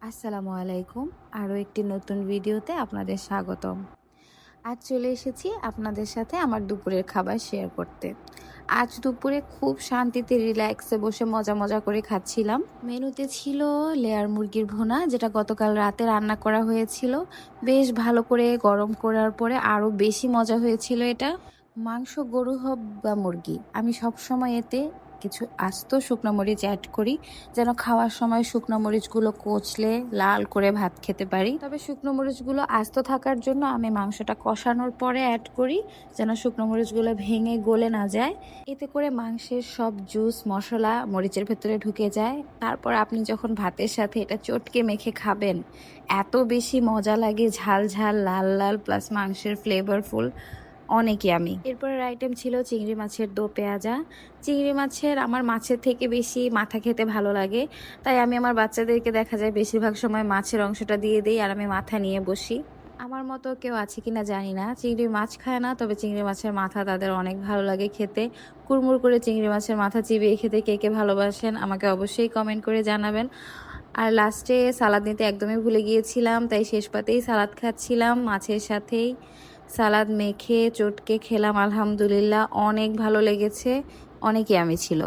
আসসালামু আলাইকুম। আরও একটি নতুন ভিডিওতে আপনাদের স্বাগতম। আজ চলে এসেছি আপনাদের সাথে আমার দুপুরের খাবার শেয়ার করতে। আজ দুপুরে খুব শান্তিতে রিল্যাক্সে বসে মজা করে খাচ্ছিলাম। মেনুতে ছিল লেয়ার মুরগির ভুনা, যেটা গতকাল রাতে রান্না করা হয়েছিল। বেশ ভালো করে গরম করার পরে আরও বেশি মজা হয়েছিল এটা। মাংস, গরু হোক বা মুরগি, আমি সবসময় এতে কিছু আস্ত শুকনো মরিচ অ্যাড করি, যেন খাওয়ার সময় শুকনো মরিচগুলো কচলে লাল করে ভাত খেতে পারি। তবে শুকনো মরিচগুলো আস্ত থাকার জন্য আমি মাংসটা কষানোর পরে অ্যাড করি, যেন শুকনো মরিচগুলো ভেঙে গলে না যায়। এতে করে মাংসের সব জুস মশলা মরিচের ভেতরে ঢুকে যায়। তারপর আপনি যখন ভাতের সাথে এটা চটকে মেখে খাবেন, এত বেশি মজা লাগে। ঝাল ঝাল, লাল লাল, প্লাস মাংসের ফ্লেভারফুল, অনেকই আমি। এরপরের আইটেম ছিল চিংড়ি মাছের দো পেঁয়াজা। চিংড়ি মাছের আমার মাছের থেকে বেশি মাথা খেতে ভালো লাগে, তাই আমি আমার বাচ্চাদেরকে দেখা যায় বেশিরভাগ সময় মাছের অংশটা দিয়ে দিই আর আমি মাথা নিয়ে বসি। আমার মতো কেউ আছে কিনা জানি না, চিংড়ি মাছ খায় না, তবে চিংড়ি মাছের মাথা তাদের অনেক ভালো লাগে খেতে। কুড়মুড় করে চিংড়ি মাছের মাথা চিবিয়ে খেতে কে কে ভালোবাসেন আমাকে অবশ্যই কমেন্ট করে জানাবেন। আর লাস্টে সালাদ নিতে একদমই ভুলে গিয়েছিলাম, তাই শেষ পাতেই সালাদ খাচ্ছিলাম মাছের সাথেই। সালাদ মেখে চটকে খেলাম, আলহামদুলিল্লাহ অনেক ভালো লেগেছে। অনেকই আমি ছিল।